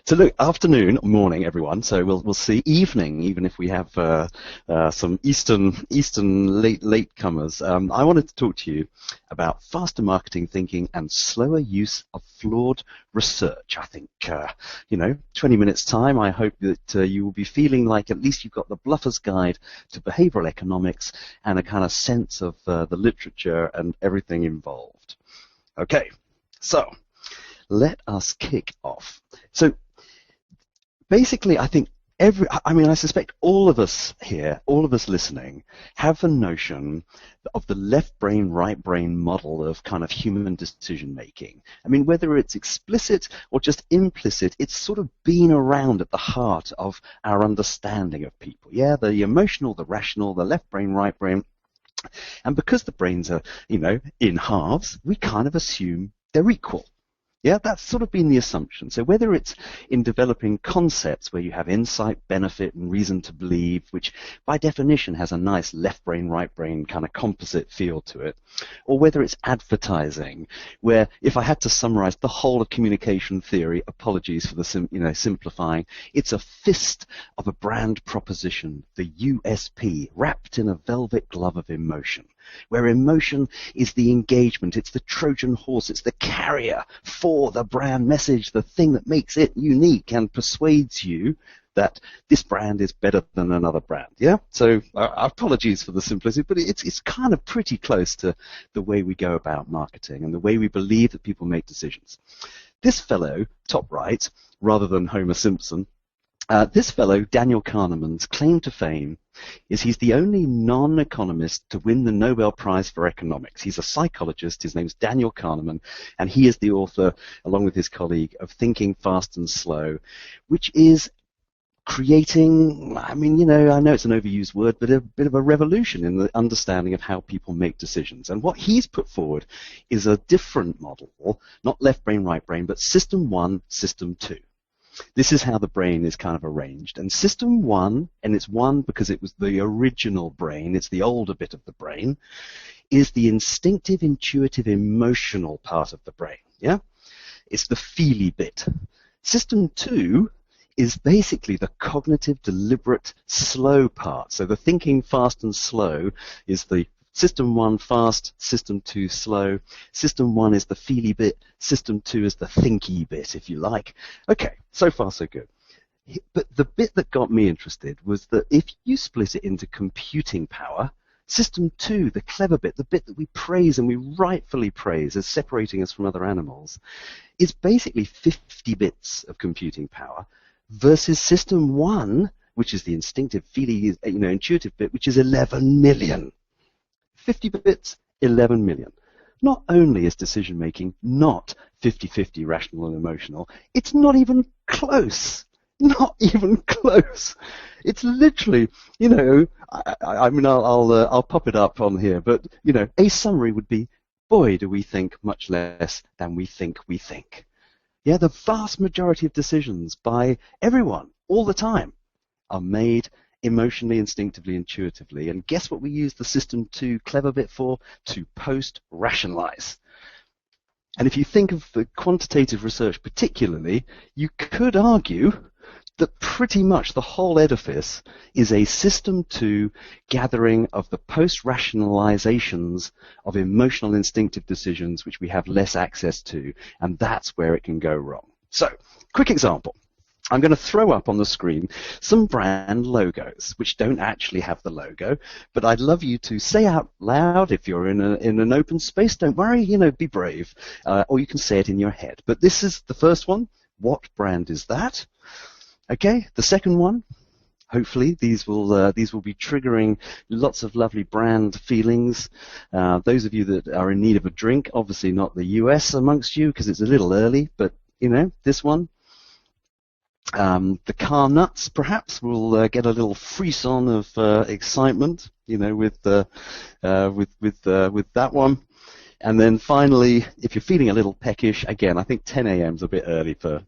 So look, afternoon, morning, everyone. So we'll see evening, even if we have some Eastern latecomers. I wanted to talk to you about faster marketing thinking and slower use of flawed research. I think 20 minutes time. I hope that you will be feeling like at least you've got the Bluffer's Guide to Behavioral Economics and a kind of sense of the literature and everything involved. Okay, so let us kick off. So basically, I think I suspect all of us here, all of us listening, have a notion of the left brain, right brain model of kind of human decision making. I mean, whether it's explicit or just implicit, it's sort of been around at the heart of our understanding of people. Yeah, the emotional, the rational, the left brain, right brain. And because the brains are, in halves, we kind of assume they're equal. Yeah, that's sort of been the assumption. So whether it's in developing concepts where you have insight, benefit, and reason to believe, which by definition has a nice left brain, right brain kind of composite feel to it, or whether it's advertising, where if I had to summarize the whole of communication theory, apologies for the simplifying, it's a fist of a brand proposition, the USP, wrapped in a velvet glove of emotion, where emotion is the engagement, it's the Trojan horse, it's the carrier for the brand message, the thing that makes it unique and persuades you that this brand is better than another brand. Yeah, so apologies for the simplicity, but it's kind of pretty close to the way we go about marketing and the way we believe that people make decisions. This fellow, top right, rather than Homer Simpson, this fellow, Daniel Kahneman's claim to fame is he's the only non-economist to win the Nobel Prize for Economics. He's a psychologist. His name's Daniel Kahneman, and he is the author, along with his colleague, of Thinking Fast and Slow, which is creating, I know it's an overused word, but a bit of a revolution in the understanding of how people make decisions. And what he's put forward is a different model, not left brain, right brain, but system one, system two. This is how the brain is kind of arranged. And system one, and it's one because it was the original brain, it's the older bit of the brain, is the instinctive, intuitive, emotional part of the brain. Yeah? It's the feely bit. System two is basically the cognitive, deliberate, slow part. So the thinking fast and slow is the System 1 fast, System 2 slow. System 1 is the feely bit, System 2 is the thinky bit, if you like. Okay, so far so good. But the bit that got me interested was that if you split it into computing power, System 2, the clever bit, the bit that we praise and we rightfully praise as separating us from other animals, is basically 50 bits of computing power versus System 1, which is the instinctive, feely, intuitive bit, which is 11 million. 50 bits, 11 million. Not only is decision-making not 50-50 rational and emotional, it's not even close. Not even close. It's literally, I'll pop it up on here, but, a summary would be, boy, do we think much less than we think we think. Yeah, the vast majority of decisions by everyone, all the time, are made emotionally, instinctively, intuitively. And guess what we use the System 2 clever bit for? To post-rationalize. And if you think of the quantitative research particularly, you could argue that pretty much the whole edifice is a System 2 gathering of the post-rationalizations of emotional, instinctive decisions which we have less access to, and that's where it can go wrong. So, quick example. I'm going to throw up on the screen some brand logos, which don't actually have the logo, but I'd love you to say out loud, if you're in an open space, don't worry, be brave, or you can say it in your head. But this is the first one. What brand is that? Okay, the second one. Hopefully these will be triggering lots of lovely brand feelings. Those of you that are in need of a drink, obviously not the US amongst you because it's a little early, but this one. The car nuts perhaps will get a little frisson of excitement, with that one. And then finally, if you're feeling a little peckish, again, I think 10 a.m. is a bit early for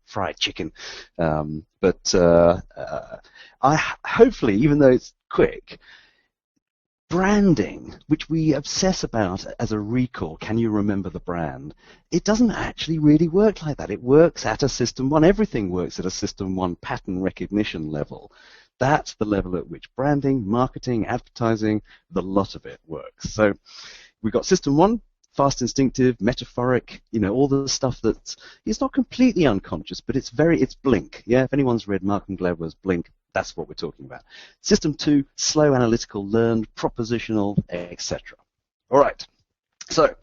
fried chicken. But I hopefully, even though it's quick, Branding, which we obsess about as a recall, can you remember the brand? It doesn't actually really work like that. It works at a system one. Everything works at a system one pattern recognition level. That's the level at which branding, marketing, advertising, the lot of it works. So we've got system one, fast instinctive, metaphoric, all the stuff that is not completely unconscious, but it's blink. Yeah, if anyone's read Malcolm Gladwell's Blink, that's what we're talking about. System two, slow, analytical, learned, propositional, etc. All right. So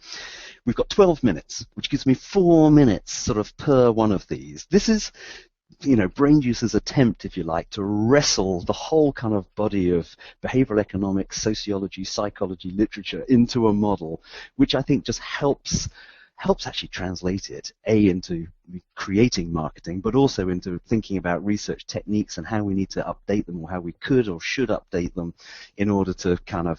we've got 12 minutes, which gives me 4 minutes sort of per one of these. This is, Brainjuice's attempt, if you like, to wrestle the whole kind of body of behavioral economics, sociology, psychology, literature into a model, which I think just helps actually translate it, into creating marketing, but also into thinking about research techniques and how we need to update them, or how we could or should update them in order to kind of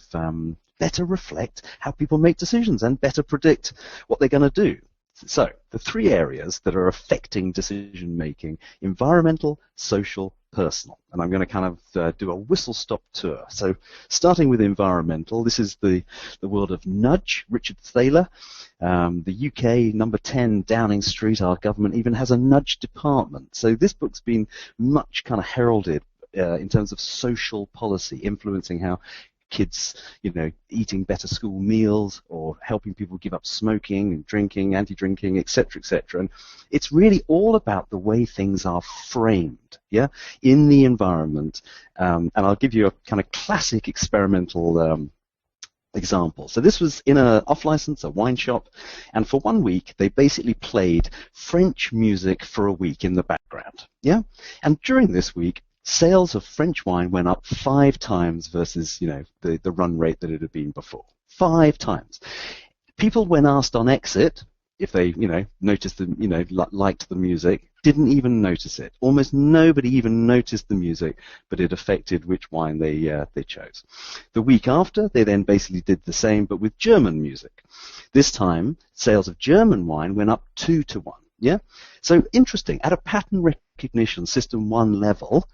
better reflect how people make decisions and better predict what they're going to do. So the 3 areas that are affecting decision making: environmental, social, personal. And I'm going to kind of do a whistle-stop tour. So starting with environmental, this is the world of nudge. Richard Thaler, the UK, number 10 Downing Street, our government even has a nudge department. So this book's been much kind of heralded in terms of social policy, influencing how kids, eating better school meals, or helping people give up smoking and drinking, anti-drinking, etc., etc. And it's really all about the way things are framed, in the environment. And I'll give you a kind of classic experimental example. So this was in a off-license, a wine shop, and for 1 week they basically played French music for a week in the background, And during this week, sales of French wine went up 5 times versus, the run rate that it had been before. 5 times. People, when asked on exit if they, noticed the, liked the music, didn't even notice it. Almost nobody even noticed the music, but it affected which wine they chose. The week after, they then basically did the same, but with German music. This time, sales of German wine went up 2 to 1. So interesting. At a pattern recognition system 1 level,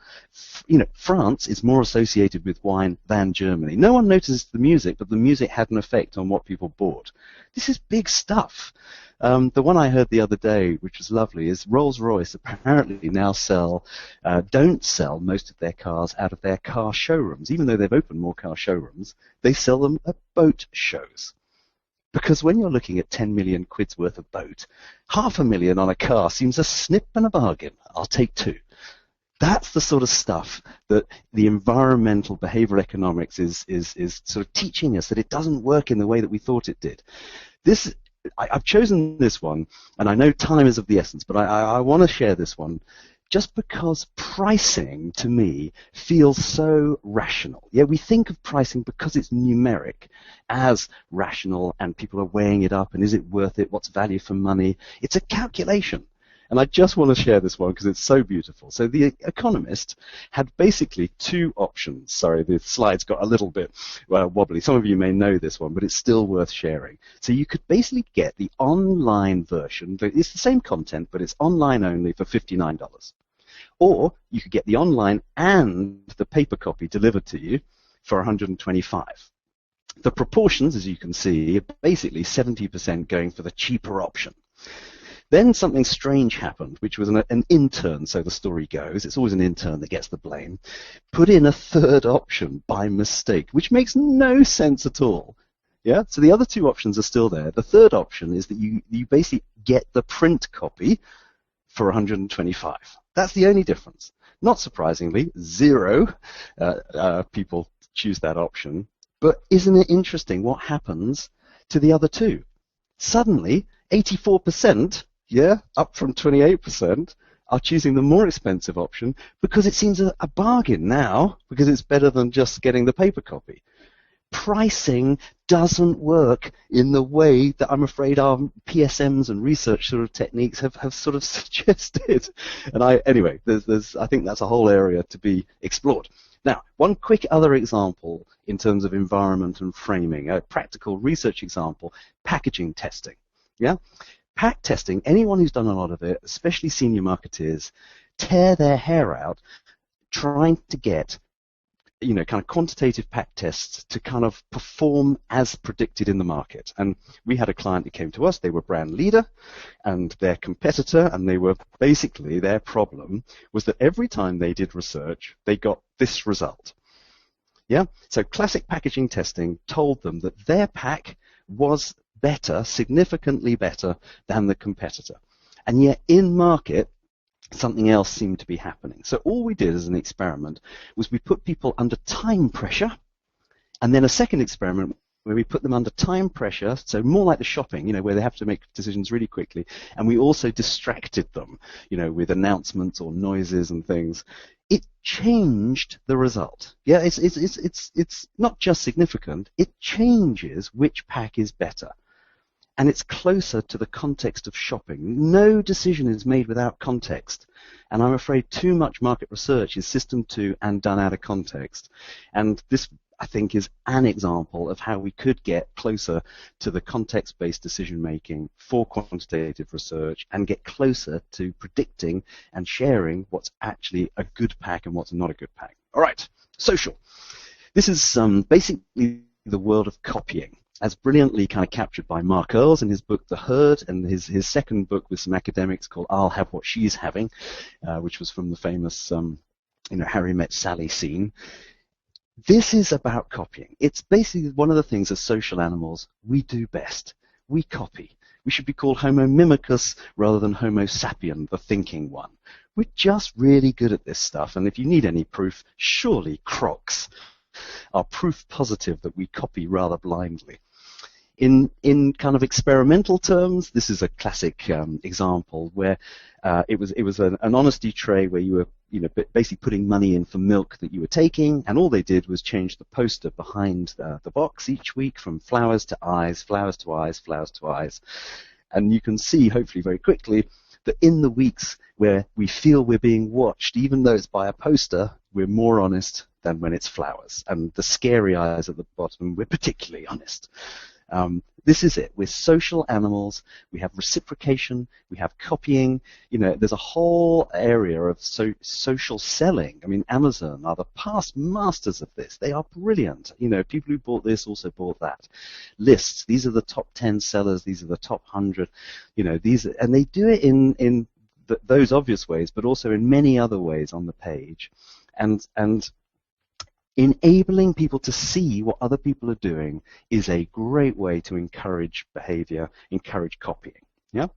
France is more associated with wine than Germany. No one notices the music, but the music had an effect on what people bought. This is big stuff. The one I heard the other day, which was lovely, is Rolls-Royce apparently now don't sell most of their cars out of their car showrooms. Even though they've opened more car showrooms, they sell them at boat shows. Because when you're looking at 10 million quid's worth of boat, $500,000 on a car seems a snip and a bargain. I'll take 2. That's the sort of stuff that the environmental behavioral economics is sort of teaching us, that it doesn't work in the way that we thought it did. I've chosen this one, and I know time is of the essence, but I want to share this one just because pricing, to me, feels so rational. We think of pricing because it's numeric as rational, and people are weighing it up, and is it worth it? What's value for money? It's a calculation. And I just want to share this one because it's so beautiful. So the Economist had basically 2 options. Sorry, the slides got a little bit wobbly. Some of you may know this one, but it's still worth sharing. So you could basically get the online version. It's the same content, but it's online only for $59. Or you could get the online and the paper copy delivered to you for $125. The proportions, as you can see, are basically 70% going for the cheaper option. Then something strange happened, which was an intern, so the story goes, it's always an intern that gets the blame, put in a 3rd option by mistake, which makes no sense at all. So the other 2 options are still there. The 3rd option is that you basically get the print copy for $125. That's the only difference. Not surprisingly, 0 people choose that option. But isn't it interesting what happens to the other 2? Suddenly, 84%, up from 28%, are choosing the more expensive option because it seems a bargain now, because it's better than just getting the paper copy. Pricing doesn't work in the way that I'm afraid our PSMs and research sort of techniques have sort of suggested. And I think that's a whole area to be explored. Now, one quick other example in terms of environment and framing, a practical research example, packaging testing. Pack testing, anyone who's done a lot of it, especially senior marketeers, tear their hair out trying to get kind of quantitative pack tests to kind of perform as predicted in the market. And we had a client who came to us, they were brand leader and their competitor, and they were basically, their problem was that every time they did research, they got this result. Yeah, so classic packaging testing told them that their pack was better, significantly better than the competitor. And yet in market, something else seemed to be happening. So all we did as an experiment was we put people under time pressure, and then a second experiment where we put them under time pressure, so more like the shopping, where they have to make decisions really quickly, and we also distracted them, with announcements or noises and things. It changed the result. Yeah, it's not just significant, it changes which pack is better. And it's closer to the context of shopping. No decision is made without context. And I'm afraid too much market research is system 2 and done out of context. And this, I think, is an example of how we could get closer to the context-based decision making for quantitative research and get closer to predicting and sharing what's actually a good pack and what's not a good pack. All right, social. This is basically the world of copying, as brilliantly kind of captured by Mark Earls in his book The Herd, and his second book with some academics called I'll Have What She's Having, which was from the famous Harry Met Sally scene. This is about copying. It's basically one of the things as social animals we do best. We copy. We should be called Homo mimicus rather than Homo sapien, the thinking one. We're just really good at this stuff, and if you need any proof, surely Crocs are proof positive that we copy rather blindly. In kind of experimental terms, this is a classic example where it was an honesty tray where you were basically putting money in for milk that you were taking, and all they did was change the poster behind the box each week from flowers to eyes, flowers to eyes, flowers to eyes. And you can see, hopefully very quickly, that in the weeks where we feel we're being watched, even though it's by a poster, we're more honest than when it's flowers. And the scary eyes at the bottom, we're particularly honest. This is it. We're social animals. We have reciprocation. We have copying. There's a whole area of social selling. I mean, Amazon are the past masters of this. They are brilliant. People who bought this also bought that. Lists. These are the top 10 sellers. These are the top 100. And they do it in those obvious ways, but also in many other ways on the page. And enabling people to see what other people are doing is a great way to encourage behavior, encourage copying. Yeah.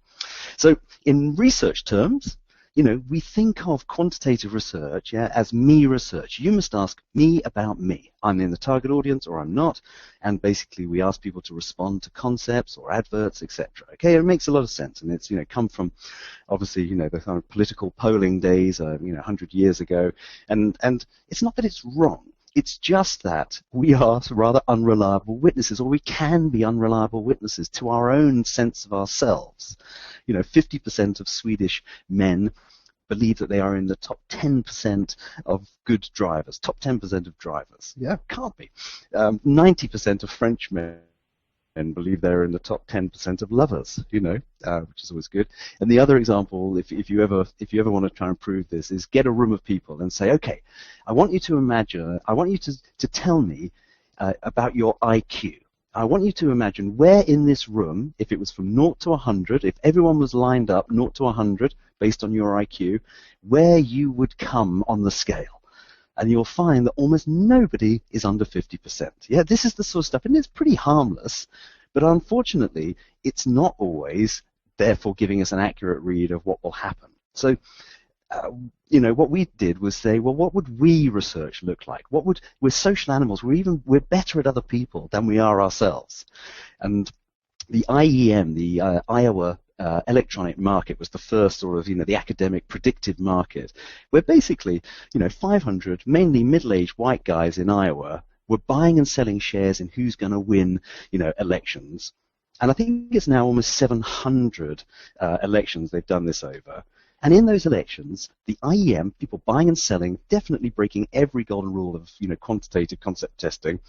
So in research terms, we think of quantitative research, as me research. You must ask me about me. I'm in the target audience or I'm not, and basically we ask people to respond to concepts or adverts, etc. Okay, it makes a lot of sense, and it's come from obviously the kind of political polling days 100 years ago, and it's not that it's wrong. It's just that we are rather unreliable witnesses, or we can be unreliable witnesses to our own sense of ourselves. 50% of Swedish men believe that they are in the top 10% of good drivers, top 10% of drivers. Yeah, can't be. 90% of French men believe they're in the top 10% of lovers, which is always good. And the other example, if you ever want to try and prove this, is get a room of people and say, okay, I want you to tell me about your IQ. I want you to imagine where in this room, if it was from 0 to 100, if everyone was lined up 0 to 100 based on your IQ, where you would come on the scale. And you'll find that almost nobody is under 50%. Yeah, this is the sort of stuff, and it's pretty harmless, but unfortunately, it's not always, therefore, giving us an accurate read of what will happen. So, what we did was say, well, what would we research look like? We're social animals. We're better at other people than we are ourselves. And the IEM, the Iowa electronic market, was the first sort of, the academic predictive market, where basically, 500 mainly middle-aged white guys in Iowa were buying and selling shares in who's going to win, elections. And I think it's now almost 700 elections they've done this over. And in those elections, the IEM, people buying and selling, definitely breaking every golden rule of, quantitative concept testing,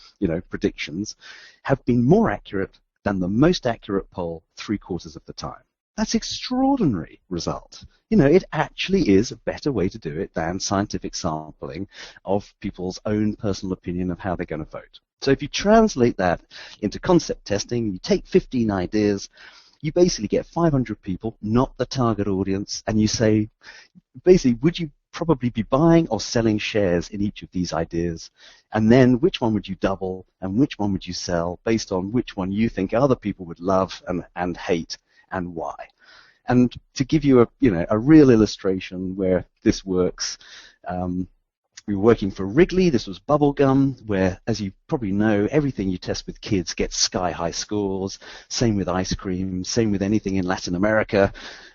predictions, have been more accurate than the most accurate poll 3/4 of the time. That's extraordinary result. You know, it actually is a better way to do it than scientific sampling of people's own personal opinion of how they're going to vote. So if you translate that into concept testing, you take 15 ideas, you basically get 500 people, not the target audience, and you say, basically, would you probably be buying or selling shares in each of these ideas? And then which one would you double and which one would you sell based on which one you think other people would love and hate and why? And to give you a real illustration where this works, we were working for Wrigley. This was bubble gum, where, as you probably know, everything you test with kids gets sky-high scores. Same with ice cream, same with anything in Latin America.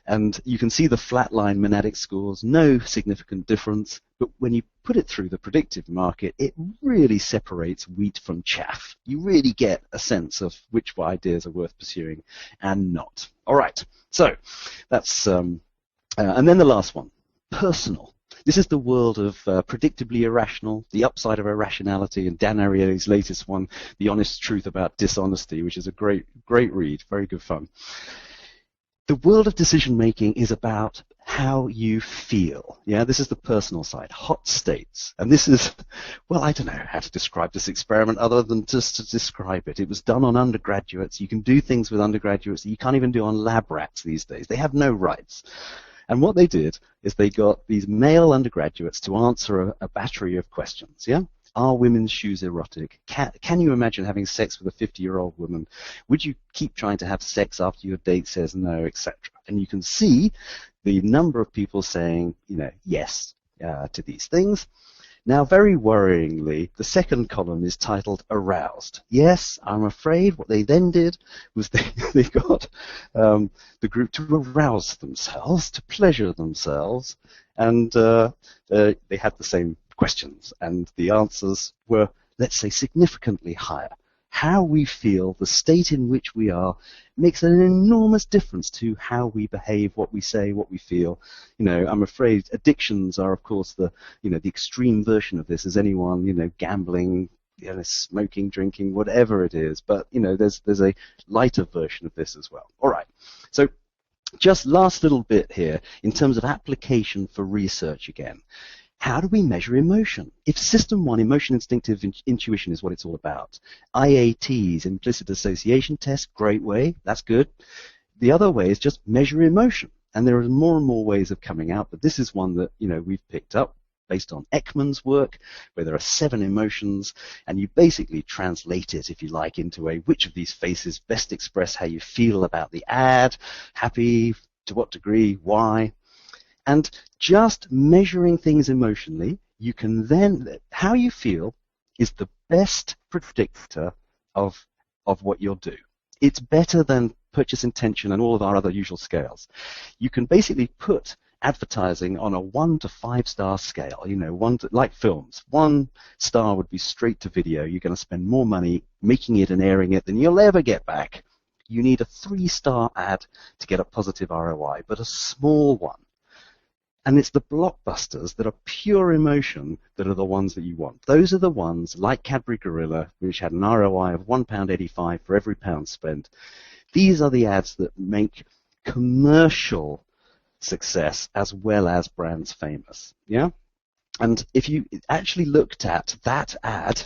And you can see the flatline monadic scores, no significant difference. But when you put it through the predictive market, it really separates wheat from chaff. You really get a sense of which ideas are worth pursuing and not. All right, so that's, and then the last one, personal. This is the world of predictably irrational, the upside of irrationality, and Dan Ariely's latest one, The Honest Truth About Dishonesty, which is a great read, very good fun. The world of decision-making is about how you feel. Yeah, this is the personal side, hot states. And this is, well, I don't know how to describe this experiment other than just to describe it. It was done on undergraduates. You can do things with undergraduates that you can't even do on lab rats these days. They have no rights. And what they did is they got these male undergraduates to answer a battery of questions, yeah? Are women's shoes erotic? Can you imagine having sex with a 50-year-old woman? Would you keep trying to have sex after your date says no, etc.? And you can see the number of people saying, yes to these things. Now, very worryingly, the second column is titled Aroused. Yes, I'm afraid what they then did was they got the group to arouse themselves, to pleasure themselves, and they had the same questions, and the answers were, let's say, significantly higher. How we feel, the state in which we are, makes an enormous difference to how we behave, what we say, what we feel. I'm afraid addictions are, of course, the extreme version of this. Is anyone, gambling, smoking, drinking, whatever it is. But, there's a lighter version of this as well. All right. So just last little bit here in terms of application for research again. How do we measure emotion? If System 1, emotion instinctive intuition, is what it's all about, IATs, implicit association tests, great way, that's good. The other way is just measure emotion. And there are more and more ways of coming out, but this is one that, we've picked up based on Ekman's work, where there are 7 emotions, and you basically translate it, if you like, into which of these faces best express how you feel about the ad, happy, to what degree, why. And just measuring things emotionally, you can then, how you feel is the best predictor of what you'll do. It's better than purchase intention and all of our other usual scales. You can basically put advertising on a 1 to 5 star scale, like films. 1 star would be straight to video. You're going to spend more money making it and airing it than you'll ever get back. You need a 3-star ad to get a positive ROI, but a small one. And it's the blockbusters that are pure emotion that are the ones that you want. Those are the ones, like Cadbury Gorilla, which had an ROI of £1.85 for every pound spent. These are the ads that make commercial success as well as brands famous. Yeah? And if you actually looked at that ad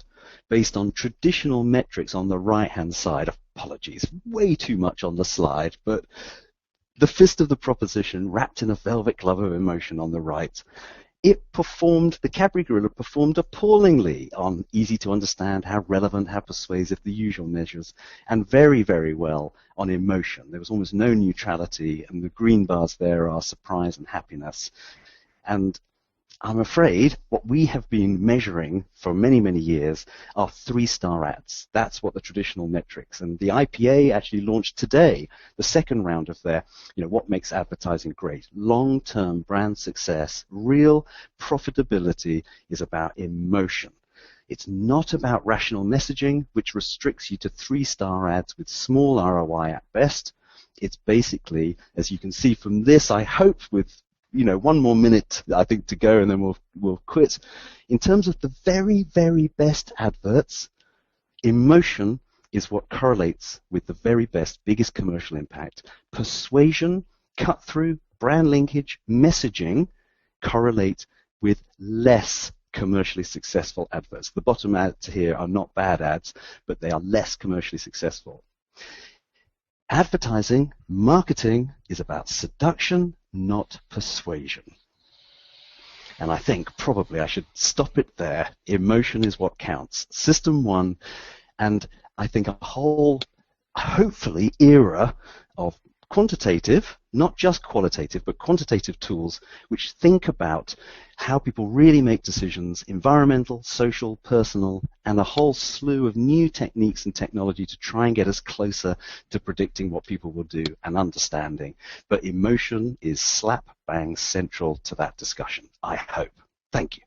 based on traditional metrics on the right-hand side, apologies, way too much on the slide, but the fist of the proposition wrapped in a velvet glove of emotion on the right, the Cadbury Gorilla performed appallingly on easy to understand, how relevant, how persuasive, the usual measures, and very, very well on emotion. There was almost no neutrality, and the green bars there are surprise and happiness. And I'm afraid what we have been measuring for many, many years are 3-star ads. That's what the traditional metrics. And the IPA actually launched today the second round of their, what makes advertising great. Long-term brand success, real profitability is about emotion. It's not about rational messaging, which restricts you to 3-star ads with small ROI at best. It's basically, as you can see from this, I hope with 1 more minute, I think, to go, and then we'll quit. In terms of the very, very best adverts, emotion is what correlates with the very best, biggest commercial impact. Persuasion, cut through, brand linkage, messaging correlate with less commercially successful adverts. The bottom ads here are not bad ads, but they are less commercially successful. Advertising, marketing is about seduction, not persuasion. And I think probably I should stop it there. Emotion is what counts. System one, and I think a whole, hopefully, era of quantitative, not just qualitative, but quantitative tools which think about how people really make decisions, environmental, social, personal, and a whole slew of new techniques and technology to try and get us closer to predicting what people will do and understanding. But emotion is slap bang central to that discussion, I hope. Thank you.